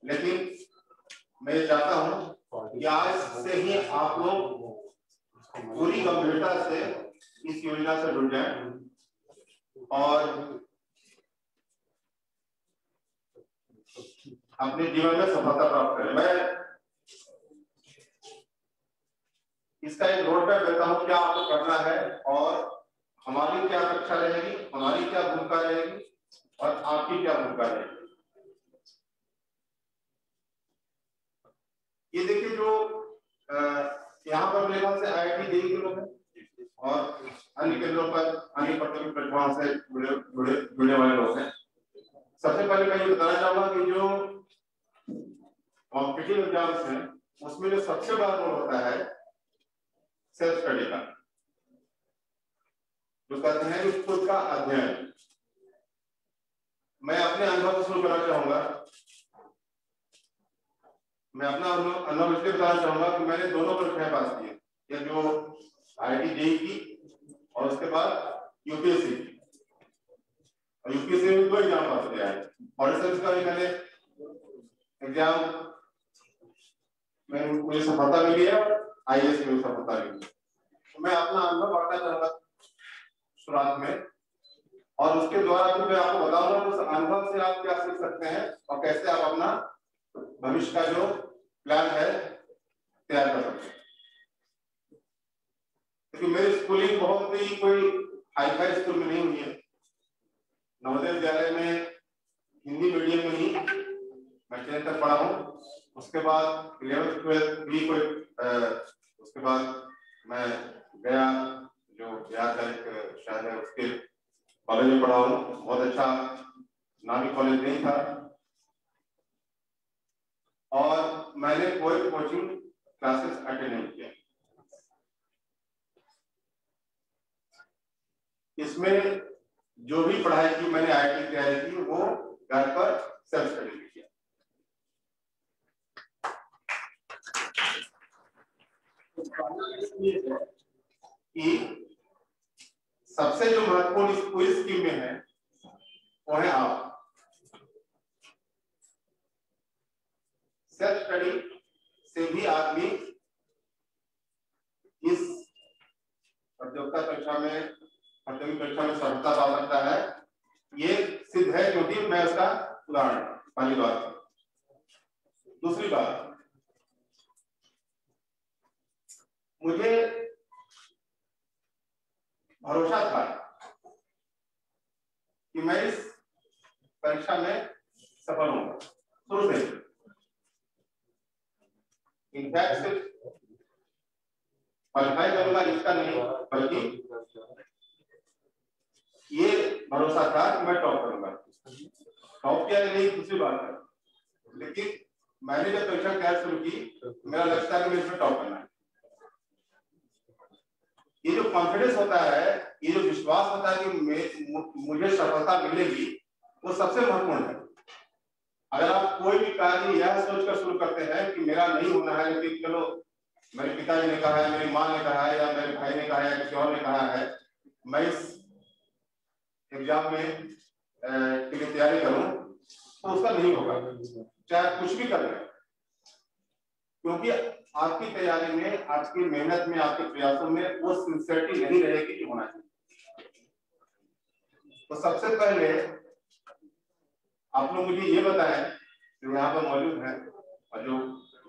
लेकिन मैं चाहता हूं कि आज से ही आप लोग पूरी गंभीरता से इस योजना से जुड़ जाएं और अपने जीवन में सफलता प्राप्त करें। मैं इसका एक रोड मैप देता हूं, क्या आपको करना है और हमारी क्या अपेक्षा रहेगी, हमारी क्या भूमिका रहेगी और आपकी क्या भूमिका रहेगी। ये देखिए, जो यहाँ पर मेरे ख्याल से IIT जेईई के लोग हैं और अन्य केंद्रों पर अन्य प्रतियोगी परीक्षाओं से जुड़े वाले लोग हैं। सबसे पहले मैं ये बताना चाहूंगा कि जो कॉम्पिटिटिव एग्जाम्स हैं उसमें जो सबसे बड़ा रोल होता है सेल्फ स्टडी का, जो कहते हैं कि खुद का अध्ययन। मैं अपने अनुभव से शुरू करना चाहूंगा। मैं अपना अनुभव इसलिए बताना चाहूंगा कि मैंने दोनों परीक्षाएं पास की हैं, ये जो IIT जेईई की और उसके बाद यूपीएससी की। और यूपीएससी में 2 एग्जाम पास किया है और का भी मैंने एग्जाम में मुझे सफलता मिली है और IAS में सफलता मिली है। तो मैं अपना अनुभव बांटना चाहूंगा शुरुआत में और उसके द्वारा भी मैं आपको बताऊंगा उस अनुभव से आप क्या सीख सकते हैं और कैसे आप अपना भविष्य का जो प्लान है तैयार कर सकते हैं। क्योंकि मेरी स्कूलिंग बहुत ही कोई हाई-फाई स्कूल में नहीं हुई है। नवोदय विद्यालय में हिंदी मीडियम में ही मैं 10th तक पढ़ा हूँ। उसके बाद 11th 12th भी कोई उसके बाद मैं गया जो बिहार का एक शहर है उसके कॉलेज में पढ़ा हूँ। बहुत अच्छा नामी कॉलेज नहीं था और मैंने कोई कोचिंग क्लासेस अटेंड नहीं किया। इसमें जो भी पढ़ाई की मैंने IIT की तैयारी की वो घर पर सेल्फ स्टडी किया। कि सबसे जो महत्वपूर्ण इस पूरी स्कीम में है वो है आप। सेल्फ स्टडी से भी आदमी इस प्रतियोगिता परीक्षा में सफलता पा सकता है। ये सिद्ध है क्योंकि मैं उसका उदाहरण, पहली बात। दूसरी बात, मुझे भरोसा था कि मैं इस परीक्षा में सफल होऊंगा शुरू से। इनफैक्ट सिर्फ क्वालिफाई करूंगा इसका नहीं, बल्कि ये भरोसा था कि मैं टॉप करूंगा। टॉप किया नहीं दूसरी बात है, लेकिन मैंने जब परीक्षा तैयार शुरू की मेरा लक्ष्य था कि मैं इसमें टॉप करना है। ये जो कॉन्फिडेंस होता है, ये जो विश्वास होता है कि मुझे सफलता मिलेगी, वो सबसे महत्वपूर्ण है। अगर आप कोई भी कार्य यह सोचकर शुरू करते हैं कि मेरा नहीं होना है, लेकिन चलो मेरे पिताजी ने कहा है, मेरी माँ ने कहा है या मेरे भाई ने कहा है, किसी और ने कहा है, मैं इस एग्जाम में के लिए तैयारी करूं, तो उसका नहीं होगा, चाहे कुछ भी कर लें। क्योंकि आपकी तैयारी में, आपकी मेहनत में, आपके प्रयासों में वो सिंसियरिटी नहीं रहेगी जो होना चाहिए। तो सबसे पहले आप लोग मुझे ये बताएं जो यहाँ पर मौजूद हैं और जो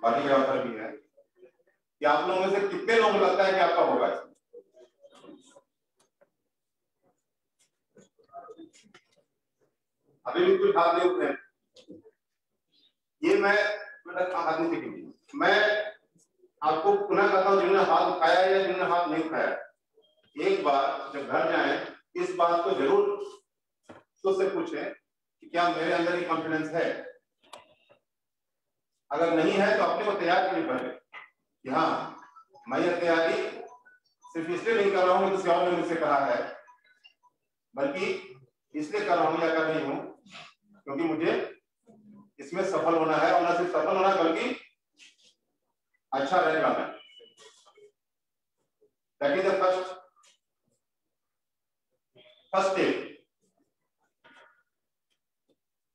बाकी जगह पर भी है, कि आप लोगों में से कितने लोग लगता है कि आपका होगा। अभी भी कुछ हाथ नहीं उठे। ये मैं हाथ नहीं दिखेंगे। मैं आपको पुनः कहता हूँ, जिन्होंने हाथ उठाया या जिन्होंने हाथ नहीं उठाया, एक बार जब घर जाएं इस बात को जरूर खुद से पूछें कि क्या मेरे अंदर ये कॉन्फिडेंस है। अगर नहीं है तो अपने को तैयार करनी पड़े कि हाँ, मैं ये तैयारी सिर्फ इसलिए नहीं कर रहा हूँ किसी और ने मुझसे कहा है, बल्कि इसलिए कर रहा हूँ या कर रही हूँ क्योंकि मुझे इसमें सफल होना है। और न सिर्फ सफल होना बल्कि अच्छा रहने वाला है। That is the first step.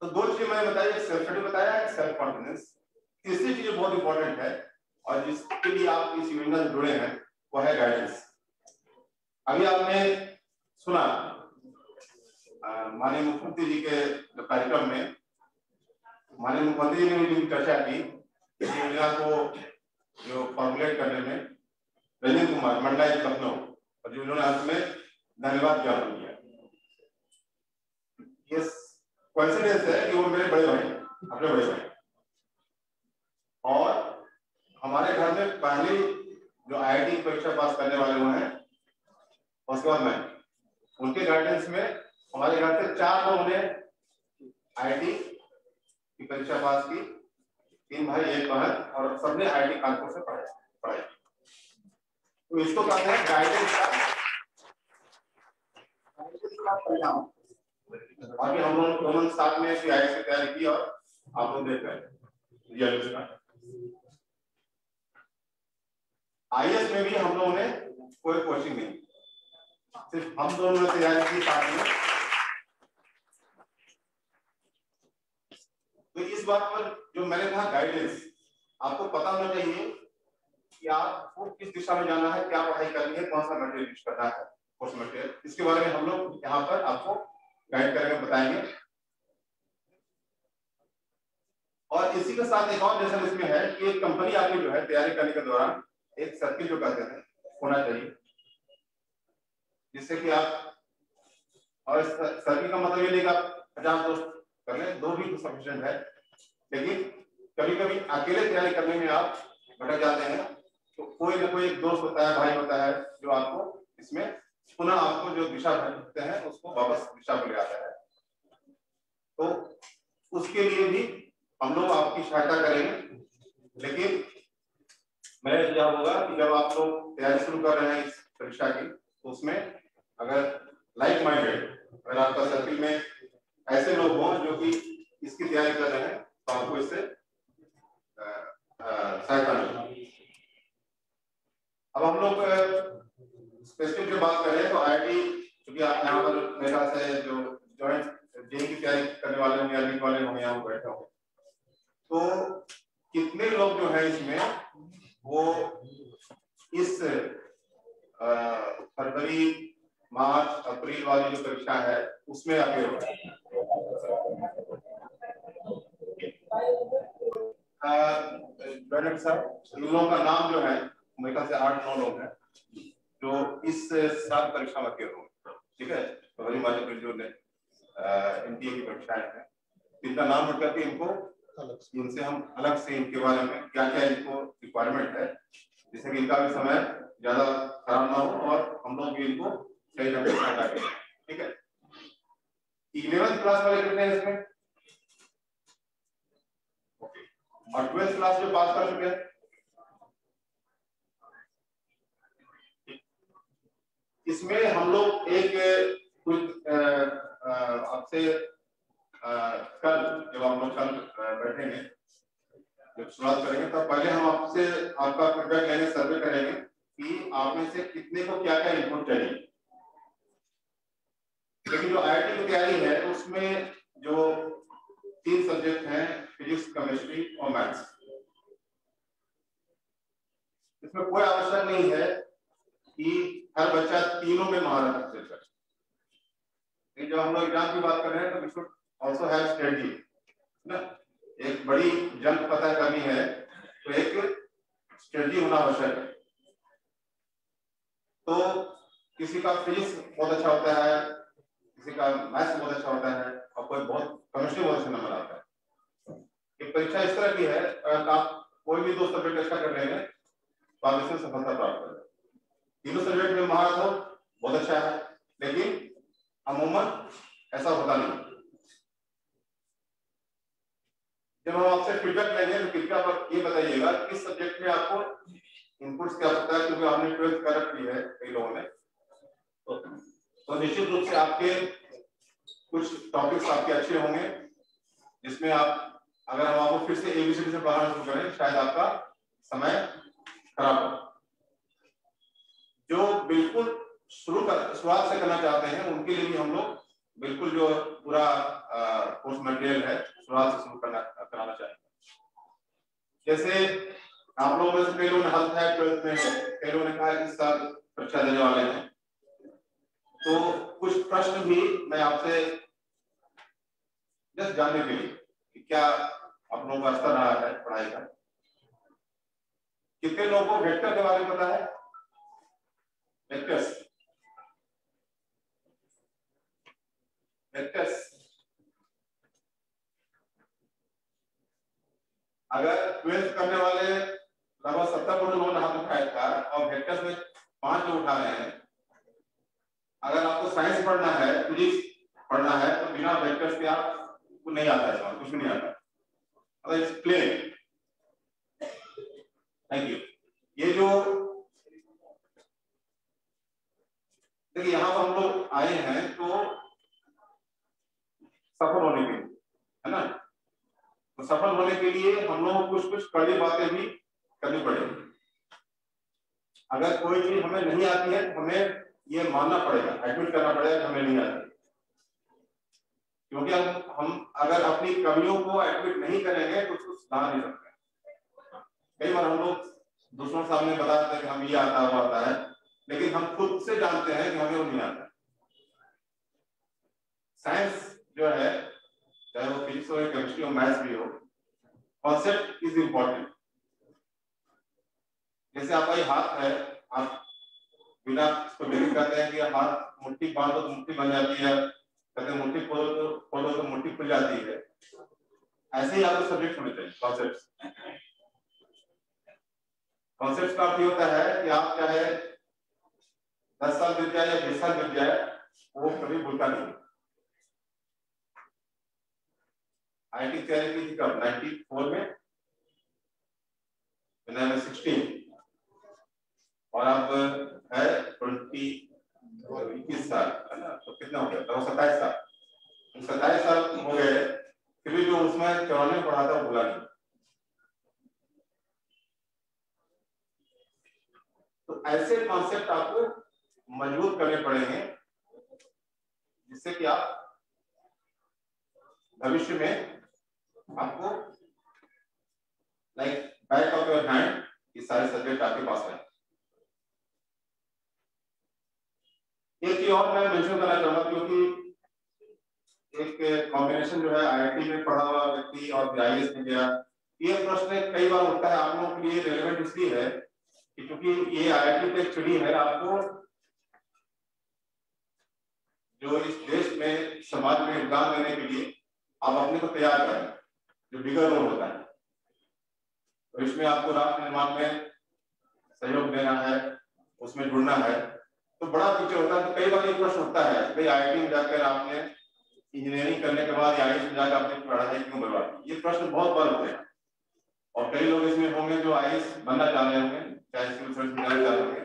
तो 2 चीजें मैंने बताई, एक सेल्फ स्टडी बताया, एक सेल्फ कॉन्फिडेंस। तीसरी चीज बहुत इंपॉर्टेंट है और जिसके लिए आप इस योजना से जुड़े हैं वो है गाइडेंस। अभी आपने सुना माननीय मुख्यमंत्री जी के जो कार्यक्रम में माननीय मुख्यमंत्री जी ने भी चर्चा की इस योजना को जो फॉर्मुलेट करने में रंजन कुमार मंडलायुक्त लखनऊ और जिन्होंने अंत में धन्यवाद ज्ञापन किया। ये कोइंसिडेंस है कि वो मेरे बड़े भाई, अपने बड़े भाई, और हमारे घर में पहले जो IIT परीक्षा पास करने वाले हुए हैं उसके बाद मैं, उनके गाइडेंस में हमारे घर से 4 लोगों ने IIT की परीक्षा पास की, 3 भाई 1 बहन, और सबने IIT कानपुर से पढ़ाई। तो इसको कहते हैं गाइडेंस का परिणाम। अभी हम लोग दोनों साथ में IIT की तैयारी की और आप लोग देख रहे हैं IAS में भी हम लोगों ने कोई कोचिंग नहीं, सिर्फ हम दोनों ने तैयारी की साथ में। तो इस बात पर जो मैंने कहा गाइडेंस, आपको पता होना चाहिए कि आपको किस दिशा में जाना है, क्या पढ़ाई करनी है, कौन सा मटेरियल यूज करना है, कोर्स मटेरियल, इसके बारे में हम लोग यहाँ पर आपको गाइड करेंगे, बताएंगे। और इसी के साथ एक और लेसन इसमें है कि एक कंपनी आपकी जो है तैयारी करने के दौरान एक सर्किल जो कहते हैं होना चाहिए, जिससे कि आप, और सर्किल का मतलब ये नहीं कि आप 50 दोस्त कर लें, 2 भी सफिशिएंट है, लेकिन कभी कभी अकेले तैयारी करने में आप भटक जाते हैं, तो कोई ना कोई एक दोस्त होता है, भाई होता है, जो आपको इसमें पुनः आपको जो दिशा भटकते हैं उसको वापस दिशा पर ले आता है। तो उसके लिए भी हम लोग आपकी सहायता करेंगे। लेकिन मेरा सुझाव होगा कि जब आप लोग तैयारी शुरू कर रहे हैं इस परीक्षा की, तो उसमें अगर लाइक माइंडेड, अगर आपका सर्किल में ऐसे लोग हों जो कि इसकी तैयारी कर रहे हैं, तो आपको इससे सहायता मिलेगी। अब हम लोग स्पेसिफिक जो बात करें तो IIT, क्योंकि आप यहाँ पर मेरे ख्याल से जो जॉइंट जेईई की तैयारी करने वाले होंगे, एडमिट वाले होंगे, यहाँ बैठे होंगे, तो कितने लोग जो है इसमें वो इस फरवरी, मार्च, अप्रैल वाली जो परीक्षा है उसमें अपेयर हो रहे हैं? साहब, इन लोगों का नाम जो है मेरे ख्याल से 8-9 लोग हैं जो इस साल परीक्षा में अपेयर होंगे। ठीक है, फरवरी, मार्च, अप्रैल जो NTA की परीक्षाएं हैं, इनका नाम नोट करके इनसे हम अलग से इनके बारे में क्या क्या इनको रिक्वायरमेंट है, जिससे कि इनका भी समय ज्यादा खराब ना हो और हम लोग भी इनको सही ढंग से सहायता करें। ठीक है, 11th क्लास वाले कितने हैं इसमें? और 12th क्लास जो पास कर चुके हैं, इसमें हम लोग एक कुछ आपसे कल जब हम लोग कल बैठेंगे, जब शुरुआत करेंगे, तो पहले हम आपसे आपका फीडबैक लेंगे, सर्वे करेंगे कि आप में से कितने को क्या क्या इनपुट चाहिए। लेकिन जो IIT की तैयारी है उसमें जो 3 सब्जेक्ट हैं, फिजिक्स, केमिस्ट्री और मैथ्स, इसमें कोई आवश्यक नहीं है कि हर बच्चा तीनों में महारत हासिल करे। जब हम लोग एग्जाम की बात कर रहे हैं तो we should also have strategy ना, एक बड़ी जंग पता करनी है तो एक स्ट्रेटजी होना आवश्यक है। तो किसी का फिजिक्स बहुत अच्छा होता है, किसी का मैथ्स बहुत अच्छा होता है, और कोई बहुत केमिस्ट्री बहुत अच्छा नंबर आता है। ये परीक्षा इस तरह की है, अगर आप कोई भी 2 सब्जेक्ट अच्छा कर लेंगे तो आप इसमें सफलता प्राप्त करेंगे। तीनों सब्जेक्ट में महारत हो बहुत अच्छा है, लेकिन अमूमन ऐसा होता नहीं। जब हम आपसे फीडबैक लेंगे तो कृपया आप ये बताइएगा किस सब्जेक्ट में आपको इनपुट्स क्या होता है, क्योंकि आपने 12th कर रखी है कई लोगों ने, तो निश्चित रूप से आपके कुछ टॉपिक्स आपके अच्छे होंगे, जिसमें आप, अगर हम आपको फिर से ABCD से पढ़ाना शुरू करें शायद आपका समय खराब हो। जो बिल्कुल शुरुआत से करना चाहते हैं उनके लिए भी हम लोग बिल्कुल जो पूरा कोर्स मटेरियल है शुरुआत से शुरू कराना चाहेंगे। जैसे आप लोगों में से कई लोगों ने हेल्थ है 12th में, कई लोगों ने कहा कि इस साल परीक्षा देने वाले हैं, तो कुछ प्रश्न भी मैं आपसे जस्ट जानने के लिए कि क्या आप लोगों का स्तर रहा है पढ़ाई का। कितने लोगों को वेक्टर के बारे में पता है? वेक्टर्स, वेक्टर्स अगर 12th करने वाले लगभग 70% लोगों ने हाथ उठाया था और वेक्टर्स में 5 लोग उठा रहे हैं। अगर आपको साइंस पढ़ना है, फिजिक्स पढ़ना है, तो बिना वेक्टर्स के आपको नहीं आता है, कुछ भी नहीं आता। अगर इट्स प्लेन। Thank you. ये जो देखिए यहाँ पर हम लोग आए हैं तो सफल होने के लिए, है ना? तो सफल होने के लिए हम लोग कुछ कुछ कड़ी बातें भी करनी पड़ेगी। अगर कोई चीज हमें नहीं आती है तो हमें ये मानना पड़ेगा, एडमिट करना पड़ेगा कि हमें नहीं आती, क्योंकि हम अगर अपनी कमियों को एडमिट नहीं करेंगे तो उसको सुधार नहीं सकते। कई बार हम लोग दूसरों के सामने बताते हैं कि हम ये आता है वो आता है, लेकिन हम खुद से जानते हैं कि हमें वो नहीं आता। साइंस जो है, चाहे वो फिजिक्स हो, केमिस्ट्री हो, मैथ्स भी हो, कॉन्सेप्ट इज इंपॉर्टेंट। जैसे आपका ये हाथ है, आप बिना इसको देख कहते हैं कि हाथ मुट्ठी बांधो तो मुट्ठी बन जाती है, कहते हैं मुट्ठी खोलो तो मुट्ठी खुल जाती है। ऐसे ही आपको सब्जेक्ट होने चाहिए, कॉन्सेप्ट्स। कॉन्सेप्ट्स का अर्थ ये होता है कि आप चाहे 10 साल बीत जाए या 20 साल बीत जाए, वो कभी भूलता नहीं। आईटी तैयारी की थी कब? 94 में, 16, और अब है 21 साल, है ना? तो कितना हो गया? तो 27 साल। 27 साल हो गए, फिर भी जो उसमें 94 में पढ़ा था वो भूला नहीं। तो ऐसे कॉन्सेप्ट आपको मजबूत करने पड़ेंगे जिससे कि आप भविष्य में आपको like back of your hand ये सारे सब्जेक्ट आपके पास आए। एक चीज और मैं मेंशन करना चाहूंगा, क्योंकि एक कॉम्बिनेशन जो है आईआईटी में पढ़ा हुआ व्यक्ति और आईएएस में गया, ये प्रश्न कई बार उठता है। आप लोगों के लिए रेलेवेंट इसलिए है कि क्योंकि ये आईआईटी की एक चिड़ी है, आपको जो इस देश में समाज में योगदान देने के लिए आप अपने को तैयार करें, जो बिगर रोल होता है। तो इसमें आपको राष्ट्र निर्माण में सहयोग देना है, उसमें जुड़ना है, तो बड़ा पिक्चर होता है। तो कई बार ये प्रश्न उठता है भाई आईआईटी में जाकर आपने इंजीनियरिंग करने के बाद आईआईएस में जाकर आपने पढ़ाई क्यों बर्बाद की? ये प्रश्न बहुत बार होते हैं, और कई लोग इसमें होंगे जो आईएएस बनना चाह रहे होंगे, चाहे सिविल सर्विस में जाना चाह रहे होंगे,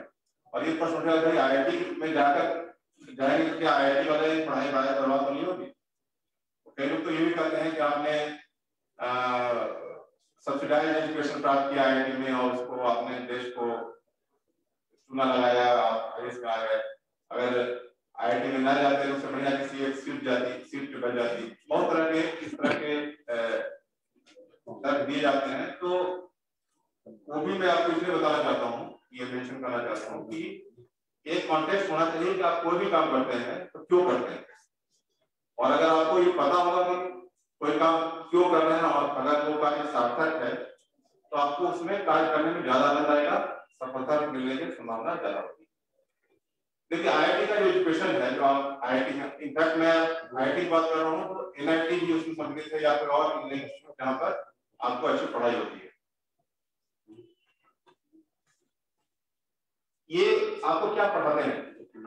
और ये प्रश्न उठेगा भाई आईआईटी में जाकर जाएंगे क्या आईआईटी वाले पढ़ाई बर्बाद तो नहीं होगी? कई लोग तो ये भी कहते हैं कि आपने सब्सिडाइज एजुकेशन प्राप्त किया आईआईटी में और उसको आपने देश को चुना लगाया, आप आईएएस में आ गए। अगर आईआईटी में ना जाते तो उससे बढ़िया किसी एक सीट पे बच जाती। बहुत तरह के इस तरह के तर्क दिए जाते हैं, तो वो भी मैं आपको इसलिए बताना चाहता हूँ, ये मेंशन करना चाहता हूँ कि एक कॉन्टेक्स्ट होना चाहिए कि आप कोई भी काम करते हैं तो क्यों करते हैं, और अगर आपको ये पता होगा कि कोई काम क्यों कर रहे हैं और अगर वो कार्य सार्थक है तो आपको उसमें कार्य करने में ज्यादा आनंद आएगा, सफलता मिलने की संभावना ज्यादा होगी। देखिए आईआईटी का जो एजुकेशन है, जो आप आईआईटी में, इनफैक्ट मैं आईआईटी की बात कर रहा हूँ तो एनआईटी भी उसमें सम्मिलित है या कोई और इंस्टीट्यूट जहाँ पर आपको अच्छी पढ़ाई होती है। ये आपको क्या पढ़ाते हैं?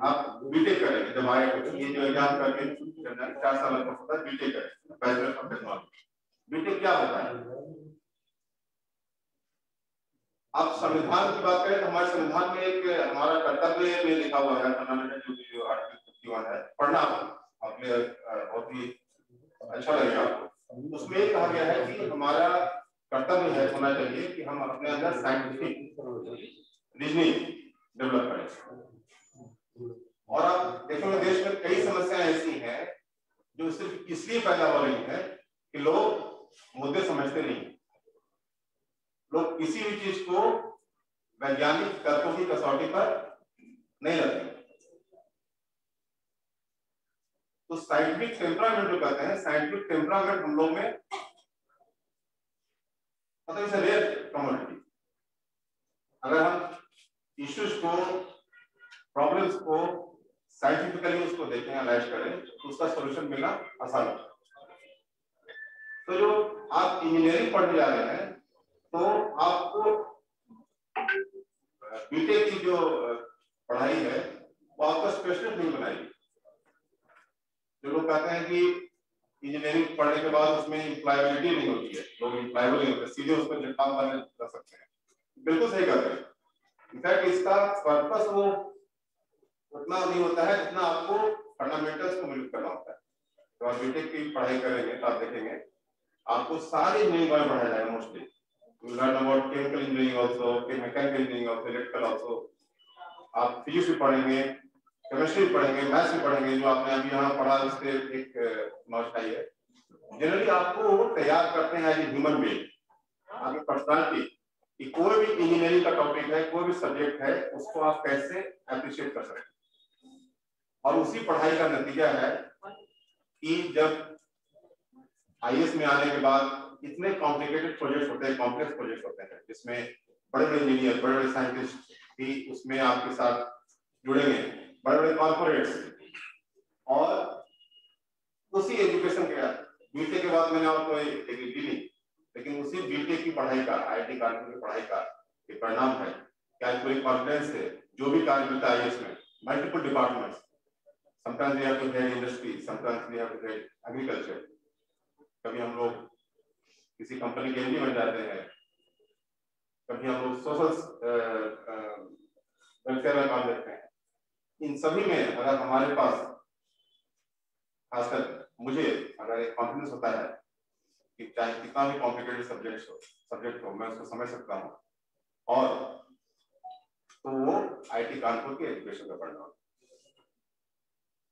आप बीटेक करेंगे जब आईआईटी ये जो एग्जाम करके 4 साल का होता है, बीटेक करें, बैचलर ऑफ टेक्नोलॉजी। बीटेक क्या होता है? आप संविधान की बात करें तो हमारे संविधान में एक हमारा कर्तव्य में लिखा हुआ है, फंडामेंटल जो आर्टिकल 51 है, पढ़ना आपने बहुत ही अच्छा लगेगा आपको। उसमें ये कहा गया है कि हमारा कर्तव्य है होना चाहिए कि हम अपने अंदर साइंटिफिक रीजनिंग डेवलप करें। और आप देखोगे देश में कई समस्याएं ऐसी हैं जो सिर्फ इसलिए पैदा हो रही है कि लोग मुद्दे समझते नहीं। लोग किसी भी चीज को वैज्ञानिक तर्कों की कसौटी पर नहीं रखते। तो साइंटिफिक टेम्परामेंट जो कहते हैं, साइंटिफिक टेम्परामेंट हम लोग में मतलब इसे रेयर कमोडिटी। अगर हम इश्यूज को, प्रॉब्लम्स को साइंटिफिकली उसको देखें, एनालाइज करें, तो उसका सॉल्यूशन मिलना आसान होता है। तो जो आप इंजीनियरिंग पढ़ने जा रहे हैं, तो आपको बीटेक की जो पढ़ाई है वो आपका स्पेशलिस्ट नहीं बनाएगी। जो लोग कहते हैं कि इंजीनियरिंग पढ़ने के बाद उसमें एम्प्लॉयबिलिटी नहीं होती है, लोग एम्प्लॉयबल नहीं होते, सीधे उसको काम करने कर सकते हैं, बिल्कुल सही कहते हैं। इनफैक्ट इसका पर्पस वो उतना नहीं होता है जितना आपको फंडामेंटल्स को मिल करना होता है। तो आप बीटेक की पढ़ाई करेंगे तो आप देखेंगे आपको सारी इंजीनियरिंग बारे पढ़ाया जाएगा mostly. You learn about chemical engineering also, mechanical engineering also, electrical also. आप फिजिक्स भी पढ़ेंगे, केमिस्ट्री भी पढ़ेंगे, मैथ्स भी पढ़ेंगे, जो आपने अभी यहाँ पढ़ा उससे एक नॉलेज आई है। जनरली आपको तैयार करते हैं एज ए ह्यूमन बीइंग, आपकी पर्सनालिटी, कि कोई भी इंजीनियरिंग का टॉपिक है, कोई भी सब्जेक्ट है, उसको आप कैसे अप्रिशिएट कर सकते हैं। और उसी पढ़ाई का नतीजा है कि जब आईएएस में आने के बाद इतने कॉम्प्लिकेटेड प्रोजेक्ट्स होते हैं, कॉम्प्लेक्स प्रोजेक्ट्स होते हैं, जिसमें बड़े बड़े इंजीनियर, बड़े बड़े साइंटिस्ट भी उसमें आपके साथ जुड़ेंगे, बड़े बड़े कॉर्पोरेट्स। और उसी एजुकेशन के बीटेक के बाद मैंने आपको एक डिग्री दी, लेकिन उसी बीटेक की पढ़ाई का, आईआईटी कानपुर की पढ़ाई का एक परिणाम है कि आज पूरी कॉन्फिडेंस है जो भी कार्य मिलता है इसमें multiple departments, sometimes we have to head industry, sometimes we have to head agriculture, कभी हम लोग किसी कंपनी के एमडी बन जाते हैं, कभी हम लोग सोशल वेलफेयर में काम करते हैं। इन सभी में अगर हमारे पास, खासकर मुझे अगर एक कॉन्फिडेंस होता है कि चाहे कितना भी कॉम्प्लिकेटेड सब्जेक्ट हो मैं उसको समझ सकता हूँ, और तो वो आईआईटी कानपुर के एजुकेशन का परिणाम।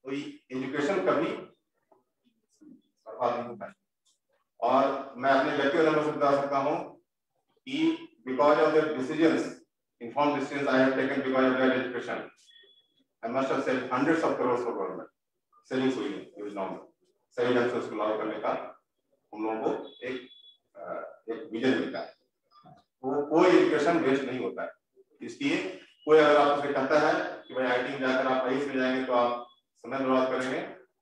तो एजुकेशन कभी बर्बाद नहीं होता है। और मैं अपने व्यक्तिगत अनुभव से बता सकता हूँ कि because of their decisions, informed decisions I have taken because of their education, I must have saved hundreds of crores for government. Savings हुई है योजनाओं में, सही ढंग से उसको लागू करने का हम लोगों को एक विजन मिलता है। वो कोई एजुकेशन वेस्ट नहीं होता है। इसलिए कोई अगर आपसे कहता है कि भाई आईटी में जाकर आप आईएएस में जाएंगे तो आप समय बर्बाद करेंगे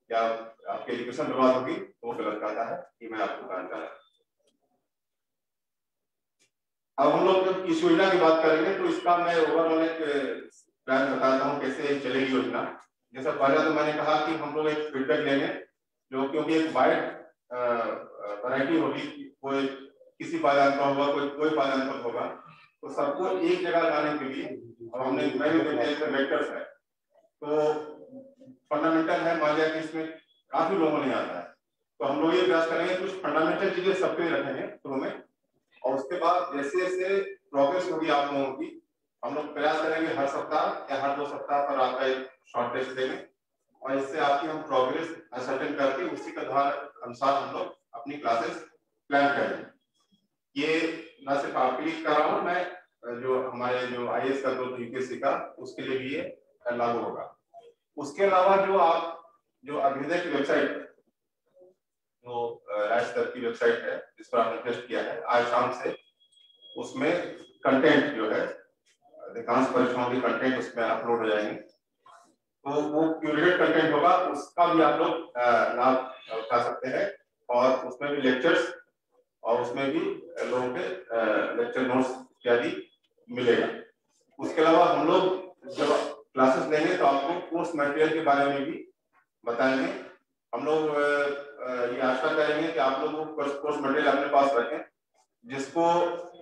या आपकी एजुकेशन बर्बाद होगी, तो वो गलत कहता है। कि मैं आपको कहना चाह रहा हूँ। अब हम लोग जब इस योजना की बात करेंगे तो इसका मैं ओवरऑल एक प्लान बताता हूँ कैसे चलेगी योजना। जैसा पहले तो मैंने कहा कि हम लोग एक फीडबैक लेंगे, जो क्योंकि एक वाइड वैरायटी होगी, कोई किसी पायदान पर होगा, कोई पायदान पर होगा, तो सबको एक जगह लाने के लिए, और हमने मैंने देखे वेक्टर्स है तो फंडामेंटल है, मान लिया कि इसमें काफी लोगों ने आता है, तो हम लोग ये प्रयास करेंगे कुछ फंडामेंटल चीजें सबके रखेंगे शुरू में, और उसके बाद जैसे जैसे प्रोग्रेस होगी आप लोगों की, हम लोग प्रयास करेंगे हर सप्ताह या हर 2 सप्ताह पर आपका एक शॉर्ट टेस्ट देंगे, और इससे आपकी हम प्रोग्रेस असर्टेन करके उसी के अनुसार हम लोग अपनी क्लासेस प्लान करेंगे। ये न सिर्फ आपके लिए कर रहा हूँ मैं, जो हमारे जो आईएएस का ग्रुप यूपीएससी का, उसके लिए भी ये लागू होगा। उसके अलावा जो अभ्युदय की वेबसाइट, जो राज्य स्तर की वेबसाइट है जिस पर आपने टेस्ट किया है, आज शाम से उसमें कंटेंट जो है, अधिकांश परीक्षाओं की कंटेंट उसमें अपलोड हो जाएंगे, तो वो क्यूरेटेड कंटेंट होगा, उसका भी आप लोग लाभ उठा सकते हैं, और उसमें भी लेक्चर्स और उसमें भी लोगों के लेक्चर नोट्स इत्यादि मिलेगा। उसके अलावा हम लोग जब क्लासेस लेंगे तो आपको कोर्स मटेरियल के बारे में भी बताएंगे। हम लोग ये आशा करेंगे कि आप लोग कोर्स मटेरियल अपने पास रखें, जिसको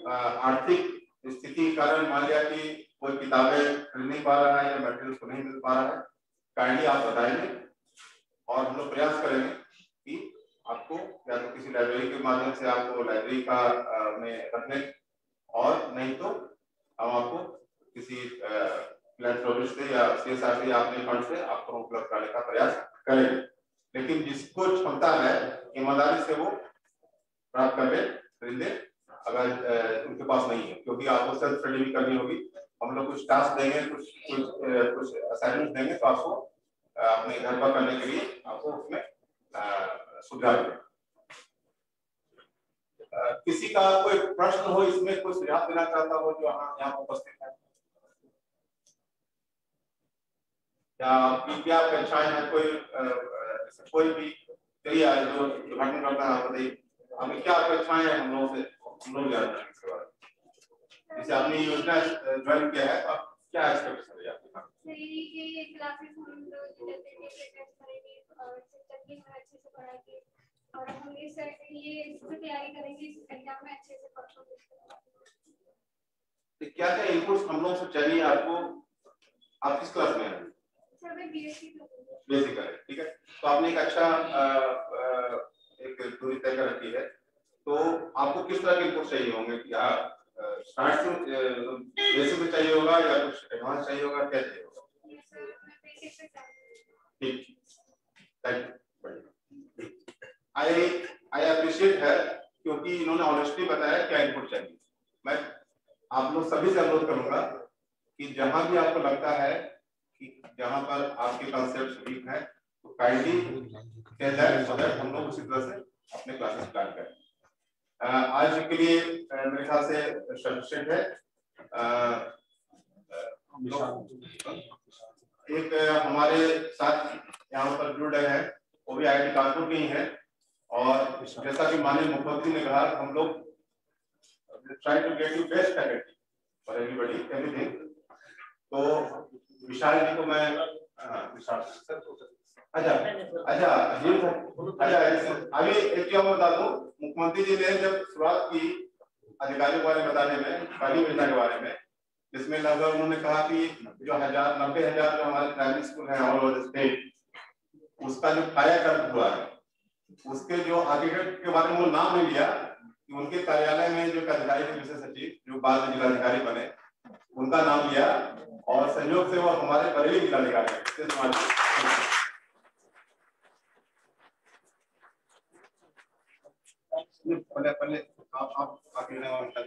आर्थिक स्थिति के कारण मान लिया कि कोई किताबें खरीद नहीं पा रहा है या मटेरियल उसको नहीं मिल पा रहा है, काइंडली आप बताएंगे, और हम लोग प्रयास करेंगे कि आपको या तो किसी लाइब्रेरी के माध्यम से आपको लाइब्रेरी का में रखने, और नहीं तो हम आपको किसी फिलैंथ्रोपिस्ट से या सीएसआर से या अपने फंड से आपको उपलब्ध कराने का प्रयास करेंगे। लेकिन जिसको क्षमता है ईमानदारी से वो प्राप्त कर ले, खरीदे, अगर उनके पास नहीं है, क्योंकि आपको सेल्फ स्टडी भी करनी होगी। हम लोग कुछ टास्क देंगे, कुछ असाइनमेंट देंगे, तो आपको अपने घर पर करने के लिए आपको उसमें सुझाव दें। किसी का कोई प्रश्न हो, इसमें कोई सुझाव देना चाहता हो जो यहाँ उपस्थित है, या आपकी क्या अपेक्षाएं हैं, कोई भी चलिए आज जो उद्घाटन करना है बताइए, हमें क्या अपेक्षाएं हैं हम लोगों से, हम लोग जानते हैं इसके बारे में। जैसे आपने योजना ज्वाइन किया है, तो आप क्या एक्सपेक्टेशन है आपकी? ये क्लासेस हम लोग टेस्ट करेंगे और अच्छे से पढ़ाएंगे और हम ये तैयारी करेंगे इस एग्जाम में अच्छे से परफॉर्मेंस करेंगे। क्या क्या इनपुट्स हम लोग से चाहिए आपको? आप किस क्लास में हैं? सर मैं बीएससी बेसिक है, ठीक है। तो आपने एक अच्छा एक दूरी तय कर रखी है, तो आपको किस तरह के इनपुट चाहिए होंगे? क्या स्टार्ट से बेसिक में चाहिए होगा या कुछ एडवांस चाहिए होगा, क्या चाहिए होगा? ठीक, आई अप्रिशिएट है, क्योंकि इन्होंने ऑनेस्टली बताया क्या इनपुट चाहिए। मैं आप लोग सभी से अनुरोध करूंगा कि जहां भी आपको लगता है कि जहां पर आपके कॉन्सेप्ट वीक है, तो kindly tell that, so that हम लोग उसी तरह से अपने क्लासेस स्टार्ट करें। आज के लिए मेरे ख्याल से सफिशिएंट है। एक हमारे साथ यहाँ पर जुड़ रहे हैं, वो भी IIT कानपुर के ही है, और जैसा कि माननीय मुख्यमंत्री ने कहा, हम लोग try to get you best faculty for everybody everything. तो विशाल जी को मैं विशाल सर, अच्छा अभी एक चीज बता दूं, मुख्यमंत्री जी ने जब शुरुआत की अधिकारियों के बारे में बताने में, पहली योजना के बारे में, जिसमें लगभग उन्होंने कहा कि जो 90,000 जो हमारे प्राइमरी स्कूल है ऑल ओवर स्टेट, उसका जो कायाकल्प हुआ है, उसके जो आर्किटेक्ट के बारे में वो नाम नहीं लिया कि उनके कार्यालय में जो अधिकारी थे विशेष सचिव, जो बाद में जिलाधिकारी बने, उनका नाम लिया, और संयोग से वो हमारे बरेली जिलाधिकारी पहले आप अकेले और क्या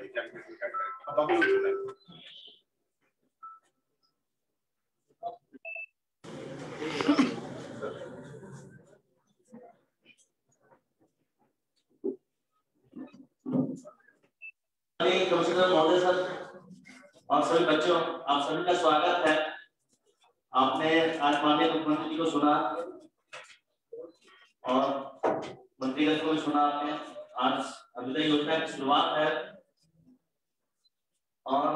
कमिश्नर महोदय सर और सभी बच्चों, आप सभी का स्वागत है। आपने आज माननीय मुख्यमंत्री जी को सुना और मंत्रीगण को भी सुना आपने। आज अभ्युदय योजना की शुरुआत है और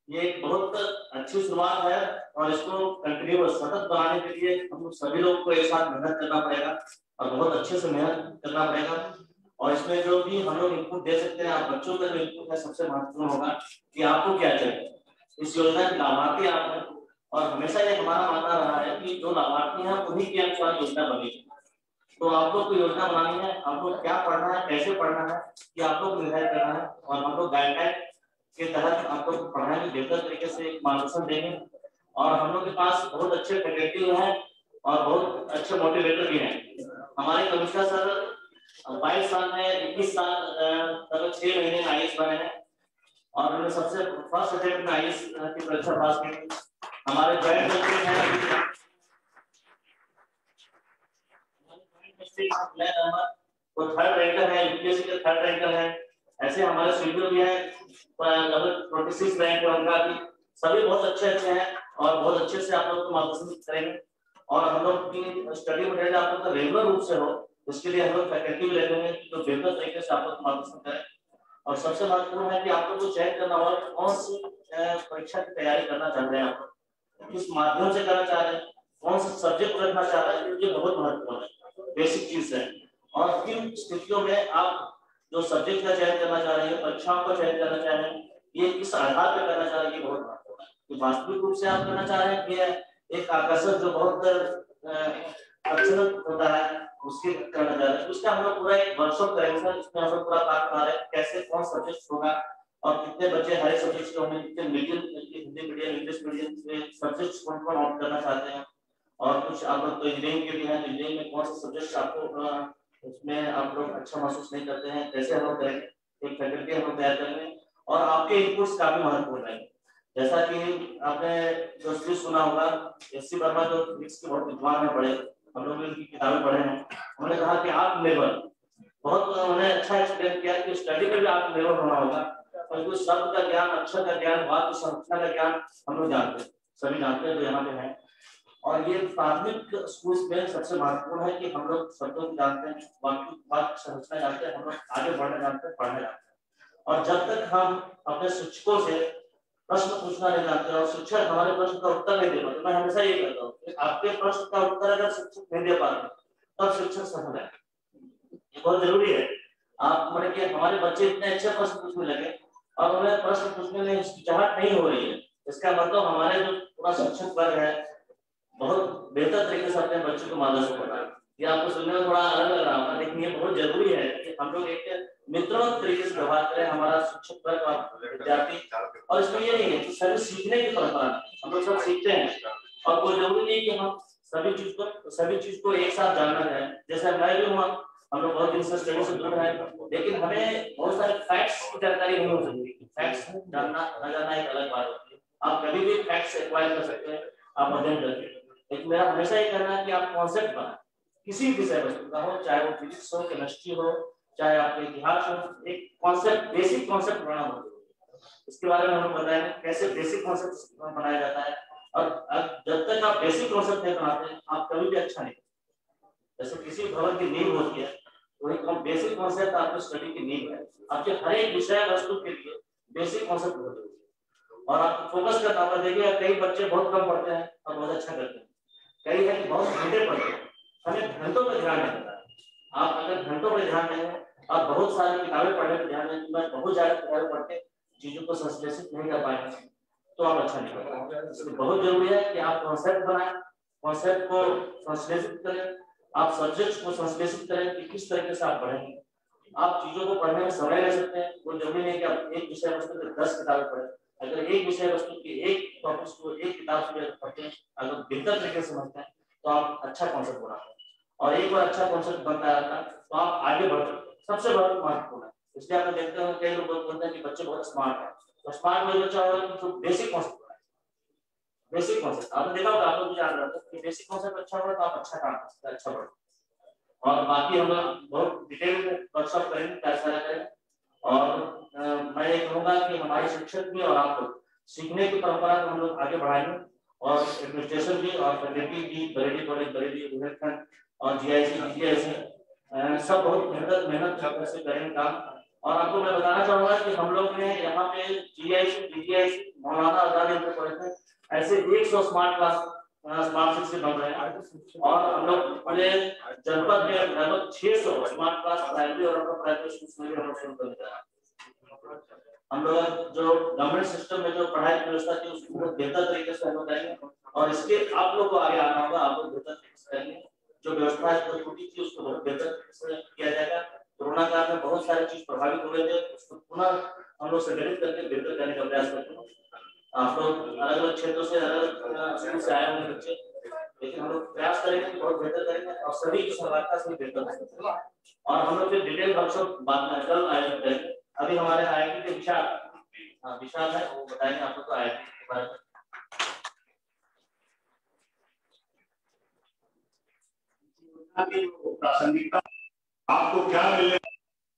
ये एक बहुत अच्छी शुरुआत है, और इसको कंटिन्यू सतत बनाने के लिए हम लोग सभी लोग को एक साथ मेहनत करना पड़ेगा और बहुत अच्छे से मेहनत करना पड़ेगा। और इसमें जो भी हम लोग इनपुट दे सकते हैं, आप बच्चों का जो इनपुट है सबसे महत्वपूर्ण होगा कि आपको क्या चाहिए। इस योजना के लाभार्थी आप हैं, और हमेशा ये हमारा मानना रहा है कि जो लाभार्थी हैं उन्हीं के अनुसार योजना बनेगी। तो आप लोग को योजना बनानी है, आप लोग क्या पढ़ना है, कैसे पढ़ना है, ये आप लोग निर्धारित करना है, और हम लोग गाइडलाइन के तहत आप लोग पढ़ाएंगे, बेहतर तरीके से एक मार्गदर्शन देंगे। और हम लोग के पास बहुत अच्छे फैकल्टी हैं और बहुत अच्छे मोटिवेटर भी हैं। हमारे कमिश्नर सर 22 साल में 21 साल तक 6 महीने में IAS बने हैं, और उन्होंने सबसे फर्स्ट अटेम्प्ट में IAS की परीक्षा पास की। हमारे जॉइंट मिनिस्टर हैं वो थर्ड रैंकर है, यूपीएससी के थर्ड रैंकर है। ऐसे हमारे सीनियर भी हैं, लगभग 26 रैंक है उनका भी। सभी बहुत अच्छे हैं और बहुत अच्छे से आप लोग को मार्गदर्शन करेंगे। और हम लोग की स्टडी मटेरियल आप लोग का रेगुलर रूप से हो, इसके लिए हम लोग फैकल्टी भी लेते हैं जो बेहतर तरीके से आप लोग मार्गदर्शन करें। और सबसे महत्वपूर्ण है कि आप लोग को चयन करना होगा कौन सी परीक्षा की तैयारी करना चाह रहे हैं, आप लोग किस माध्यम से करना चाह रहे हैं, कौन सा सब्जेक्ट रखना चाह रहे हैं, ये बहुत महत्वपूर्ण है, बेसिक चीज है। और किन स्थितियों में आप जो सब्जेक्ट का चयन करना चाह रहे हैं, परीक्षाओं का चयन करना चाह रहे हैं, ये किस आधार पर करना चाह रहे हैं, ये बहुत महत्वपूर्ण है। तो वास्तविक रूप से आप करना चाह रहे हैं कि एक आकर्षक जो बहुत होता है उसके करना चाह रहे हैं, उसका हम लोग पूरा एक वर्कशॉप करेंगे सर, इसमें हम लोग पूरा काम कर रहे हैं कैसे कौन सब्जेक्ट होगा और कितने बच्चे हर एक सब्जेक्ट के होंगे, कितने medium, Hindi medium, English medium से सब्जेक्ट्स कौन-कौन ऑप्ट करना चाहते हैं। और कुछ आप लोग तो इंजीनियरिंग के भी हैं, इंजीनियरिंग में कौन सा सब्जेक्ट आपको उसमें आप लोग अच्छा महसूस नहीं करते हैं, कैसे हम लोग करेंगे, एक फैकल्टी हम लोग तैयार करेंगे और आपके इनपुट्स काफी महत्वपूर्ण रहेंगे। जैसा कि आपने जो स्पीच सुना होगा, एससी वर्मा जो फिजिक्स के बहुत विद्वान है, बड़े, हम लोग उनकी किताबें पढ़े हैं, उन्होंने कहा कि आत्मनिर्भर, बहुत उन्होंने अच्छा एक्सप्लेन किया कि स्टडी में भी आत्मनिर्भर होना होगा, क्योंकि शब्द का ज्ञान, अक्षर का ज्ञान, वाक्य संरचना का ज्ञान हम लोग जानते हैं, सभी जानते हैं जो यहाँ पे हैं। और ये प्राथमिक स्कूल में सबसे महत्वपूर्ण है कि हम लोग शब्दों को जानते हैं, वाक्य संरचना जानते हैं, हम लोग आगे बढ़ना जानते हैं, पढ़ना जानते हैं। और जब तक हम अपने शिक्षकों से प्रश्न पूछना नहीं जानते और शिक्षक हमारे प्रश्न का उत्तर नहीं दे पाते, मैं हमेशा ये कहता हूँ कि आपके प्रश्न का उत्तर अगर शिक्षक नहीं दे पाते तब शिक्षक सफल है, ये बहुत जरूरी है। आप मतलब कि हमारे बच्चे इतने अच्छे प्रश्न पूछने लगे और उन्हें प्रश्न पूछने में हिचकिचाहट नहीं हो रही है, इसका मतलब हमारे जो पूरा शिक्षक वर्ग है बहुत बेहतर तरीके से अपने बच्चों को मार्गदर्शन कर रहा है। ये आपको सुनने में थोड़ा अलग लग रहा होगा, लेकिन ये बहुत जरूरी है कि हम लोग एक मित्रों तरीके से व्यवहार करें, हमारा शिक्षक वर्ग और विद्यार्थी। और इसमें ये नहीं है कि सभी सीखने की परंपरा, हम लोग सब सीखते हैं और कोई जरूरी नहीं कि हम सभी चीज को एक साथ जानना है। जैसे मैं भी हूँ, हम लोग बहुत दिन से स्टडी से दूर हैं, लेकिन हमें बहुत सारे फैक्ट्स की जानकारी नहीं हो सकती। फैक्ट्स जानना न जानना एक अलग बात होती है, आप कभी भी फैक्ट्स एक्वायर कर सकते हैं, आप अध्ययन करके। लेकिन मेरा हमेशा ये कहना है कि आप कॉन्सेप्ट बनाएं, किसी विषय वस्तु का हो, चाहे वो फिजिक्स हो, केमिस्ट्री हो, चाहे आपका इतिहास हो, एक कॉन्सेप्ट, बेसिक कॉन्सेप्ट बनाना बहुत जरूरी है। इसके बारे में हम बताएंगे कैसे बेसिक कॉन्सेप्ट बनाया जाता है। और जब तक आप बेसिक कॉन्सेप्ट नहीं बनाते आप कभी भी अच्छा नहीं। जैसे किसी भवन की नींव होती है, वही बेसिक कॉन्सेप्ट आपकी स्टडी की नींव है। आपके हर एक विषय वस्तु के लिए बेसिक कॉन्सेप्ट बहुत जरूरी है और आप फोकस करना होगा। देखिए कई बच्चे बहुत कम पढ़ते हैं और बहुत अच्छा करते हैं, कई है कि बहुत घंटे पढ़ते हैं, हमें घंटों पर ध्यान नहीं देता है। आप अगर घंटों पर ध्यान देंगे, आप बहुत सारी किताबें पढ़ने पर ध्यान देंगे, मैं बहुत ज्यादा किताबें पढ़ के चीजों को संश्लेषित नहीं कर पाएंगे तो आप अच्छा नहीं कर पाएंगे। इसलिए बहुत जरूरी है कि आप कॉन्सेप्ट बनाएं, कॉन्सेप्ट को संश्लेषित करें, आप सब्जेक्ट को संश्लेषित करें कि किस तरीके से आप पढ़ेंगे। आप चीजों को पढ़ने में समय ले सकते हैं, वो जरूरी नहीं कि आप एक विषय वस्तु के 10 किताबें पढ़ें। अगर एक विषय वस्तु की एक टॉपिक्स को एक किताब से पढ़ते हैं, अगर बेहतर तरीके से समझते हैं तो आप अच्छा कॉन्सेप्ट बनाते हैं और एक बार अच्छा कॉन्सेप्ट बनता है तो आप आगे बढ़ सकते हैं। सबसे बड़ा महत्वपूर्ण है, इसलिए आप देखते हैं कई लोग बोलते हैं कि बच्चे बहुत स्मार्ट है, तो स्मार्ट वही बच्चा होगा जो बेसिक कॉन्सेप्ट बनाए। बेसिक कॉन्सेप्ट आपने देखा होगा, आप लोग याद रखते हैं कि बेसिक कॉन्सेप्ट अच्छा होगा तो आप अच्छा काम कर सकते हैं, अच्छा बढ़। और बाकी हम लोग बहुत डिटेल में वर्कशॉप करेंगे, कैसा करेंगे। और मैं ये कहूँगा कि हमारे शिक्षक भी और आप लोग सीखने की परंपरा को हम लोग आगे बढ़ाएंगे और एडमिनिस्ट्रेशन भी और फैकल्टी भी, बरेली कॉलेज, बरेली बुंदेलखंड और जीआईसी, जीआईसी सब बहुत मेहनत से करेंगे काम। और आपको मैं बताना चाहूंगा कि हम लोग ने यहाँ पे GIC, GIC, Maulana Azad inter college में ऐसे 100 स्मार्ट क्लास, स्मार्ट सिटी बन रहे हैं और हम लोग पूरे जनपद में लगभग 600 स्मार्ट क्लास प्राइमरी और प्राइवेट स्कूल में हम लोग शुरू कर दिया। हम लोग जो गवर्नमेंट सिस्टम में जो पढ़ाई की व्यवस्था थी उसको बहुत बेहतर तरीके से हम लोग करेंगे और इसके आप लोग को आगे आना होगा, आप लोग बेहतर तरीके से करेंगे। जो व्यवस्था है जो टूटी थी उसको बहुत बेहतर तरीके से किया जाएगा। कोरोना काल में बहुत सारी चीज प्रभावित हो गए थे, उसको पुनः हम लोग संगठित करके बेहतर करने का प्रयास करते हैं। आप लोग अलग अलग क्षेत्रों से, अलग अलग स्कूल से आए होंगे बच्चे, लेकिन हम लोग प्रयास करेंगे कि बहुत बेहतर करेंगे और सभी की सहभागिता से बेहतर करेंगे। और हम लोग फिर डिटेल वर्कशॉप बाद में कल आयोजित करेंगे। अभी हमारे आईआईटी के विशाल है, वो बताएंगे आप लोग को आईआईटी के बारे में। प्रासंगिकता आपको क्या मिलने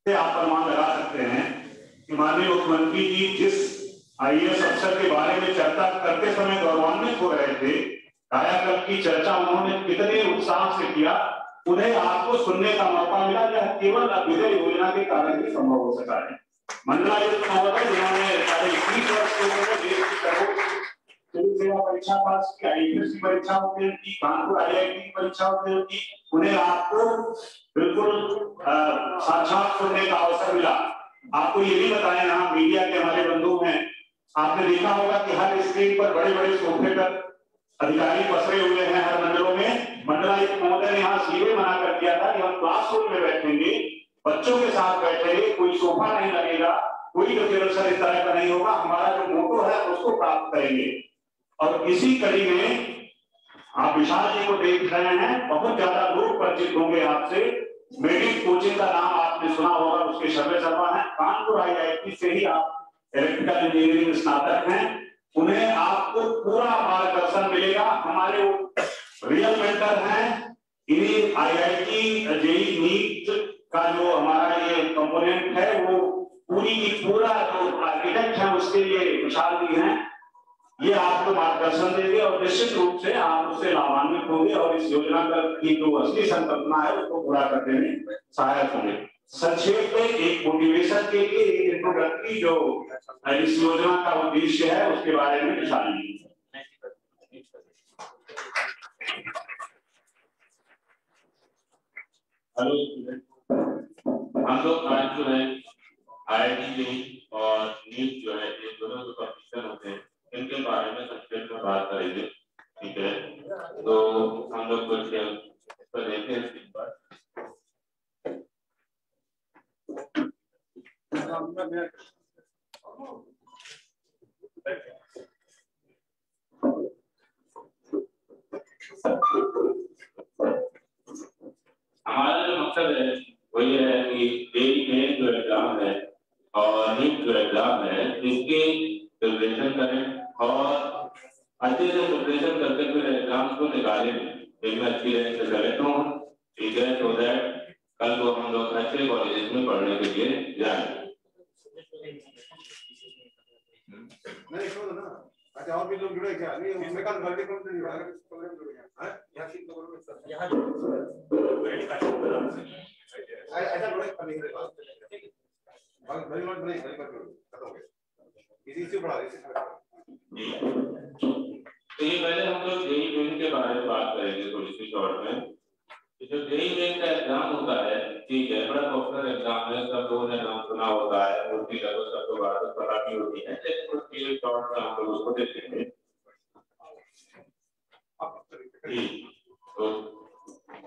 से आप अनुमान लगा सकते हैं कि माननीय मुख्यमंत्री जी जिस आईएएस अफसर के बारे में चर्चा करते समय गौरवान्वित हो रहे थे, कायाकल्प की चर्चा उन्होंने कितने उत्साह से किया, उन्हें आपको सुनने का मौका मिला। यह केवल अभ्युदय योजना के कारण ही संभव हो सका है। मंडलायुक्त महोदय जिन्होंने 21 वर्ष के उम्र में देश की सिविल सेवा परीक्षा पास की, आईएएस की परीक्षा उत्तीर्ण की, कानपुर आईआईटी की परीक्षा उत्तीर्ण की, उन्हें आपको बिल्कुल साक्षात सुनने का अवसर मिला। आपको ये भी बताएं, यहाँ मीडिया के हमारे बंधु हैं, आपने देखा होगा कि हर स्क्रीन पर बड़े बड़े सोफे पर अधिकारी पसरे हुए हैं हर मंडलों में। मंडलायुक्त महोदय ने यहाँ सीधे मना कर दिया था कि हम क्लासरूम में बैठेंगे, बच्चों के साथ बैठेंगे, कोई सोफा नहीं लगेगा, कोई रिजर्वेशन इस तरह का नहीं होगा, हमारा जो मोटो है उसको प्राप्त करेंगे। और इसी कड़ी में आप विशाल जी को देख रहे हैं, बहुत ज्यादा लोग परिचित होंगे आपसे। मेडिक कोचिंग का नाम आपने सुना होगा, उसके शर्वे शर्मा है, कानपुर IIT से ही आप इलेक्ट्रिकल इंजीनियरिंग स्नातक हैं, उन्हें आपको पूरा मार्गदर्शन मिलेगा। हमारे रियल मेंटर हैं, इन्हीं IIT JEE नीट का जो हमारा ये कंपोनेंट है वो पूरी की पूरा जो आर्किटेक्ट है उसके लिए विशाल जी हैं, ये आपको मार्गदर्शन देंगे और निश्चित रूप से आप उससे लाभान्वित होंगे और इस योजना की जो असली संकल्पना है उसको पूरा करने में सहायक होंगे। संक्षेप में एक मोटिवेशन के लिए एक इंट्रोडक्टरी जो इस योजना का उद्देश्य है उसके बारे में विशाल जी। हेलो स्टूडेंट, हम लोग आज जो है IIT JEE और नीट जो है ये दोनों जो कॉम्पिटिशन होते हैं इनके बारे में संक्षेप में बात करेंगे, ठीक है? तो हम लोग कुछ इस पर देखते हैं। इस बार हमारा जो मकसद है वो ये है कि JEE मेन जो एग्जाम है और नीट जो एग्जाम है इसकी प्रिपरेशन करें और अच्छे से प्रिपरेशन करके फिर एग्जाम को निकालें, जिनमें अच्छी रैंक से सेलेक्ट हों, ठीक है? तो दैट कल को हम लोग अच्छे कॉलेजेस में पढ़ने के लिए जाएं। नहीं छोड़ो ना, अच्छा और भी लोग जुड़े क्या? नहीं उसमें का गलती कौन सी है? प्रोग्राम जुड़ गया है यहां की प्रोग्राम में यहां ऐसा जुड़े करने के बाद भाई नोट नहीं खत्म हो गया इसी से पढ़ा इसी से जी। तो ये पहले हम लोग JEE मेन के बारे में बात करेंगे थोड़ी सी शॉर्ट में। जो JEE मेन का एग्जाम होता है, ठीक है, बड़ा पॉपुलर एग्जाम है, सब लोगों ने नाम सुना होता है, उनकी लगभग सबको बात पता भी होती है, लेकिन उसकी शॉर्ट में हम लोग उसको देखेंगे। तो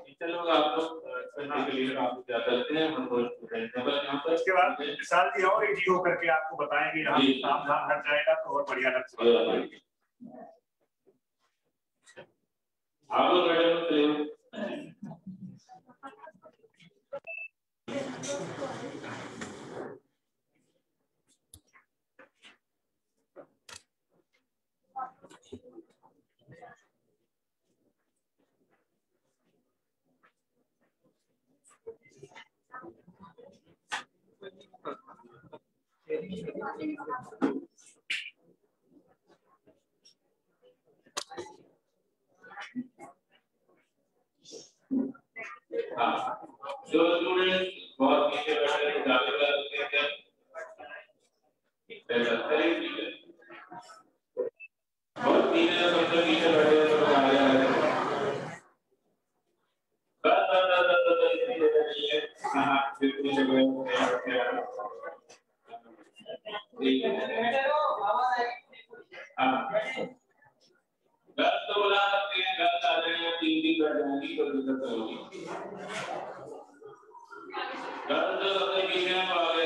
टीचर लोग आप लोग करने के लिए आप क्या करते हैं, हम लोग यहाँ पर इसके बाद विशाल जी और एक हो करके आपको बताएंगे, काम धाम हट जाएगा तो और बढ़िया लग जाएगा। आप लोग मैडम जो स्टूडेंट बहुत पीछे बैठे हैं जाते हैं क्या बहुत पीछे सबसे पीछे बैठे हैं तो आगे आ रहे हैं नहीं है। हाँ बिल्कुल गलत तो बोला सकते हैं, गलत आ जाएंगे 3 दिन बैठ जाएंगी तो दिक्कत होगी। गलत जो सबसे पीछे में आ गए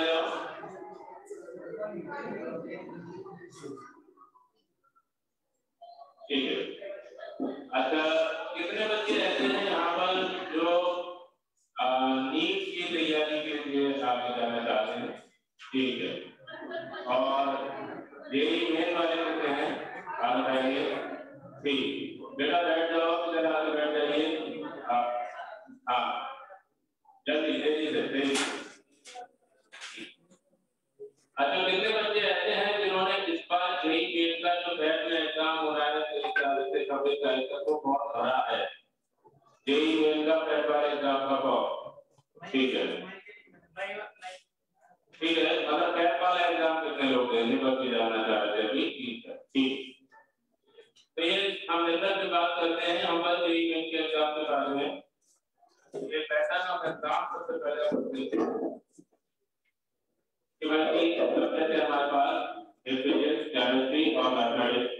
ठीक है। अच्छा कितने बच्चे ऐसे हैं यहाँ पर जो नीट की तैयारी के लिए आगे जाना चाहते हैं, ठीक है, और JEE मेन वाले कितने हैं आगे जाएंगे, ठीक, बेटा बैठ जाओ, इधर आगे बैठ जाइए। हाँ जल्दी तेजी से तेजी। अच्छा कितने बच्चे ऐसे हैं जिन्होंने इस बार JEE मेन का जो बैच में एग्जाम हो रहा है 23 तारीख तक वो बहुत भरा है, JEE मेन का बैच वाले एग्जाम का फॉर्म, ठीक है ठीक है। अगर बैच वाला एग्जाम कितने लोग देने बच्चे जाना चाहते हैं अभी, ठीक है ठीक। तो ये हम लेकर से बात करते हैं हम बस JEE मेन के एग्जाम के बारे में। ये पैटर्न ऑफ एग्जाम सबसे पहले सबसे हमारे पास फिजिक्स, केमिस्ट्री और मैथमेटिक्स।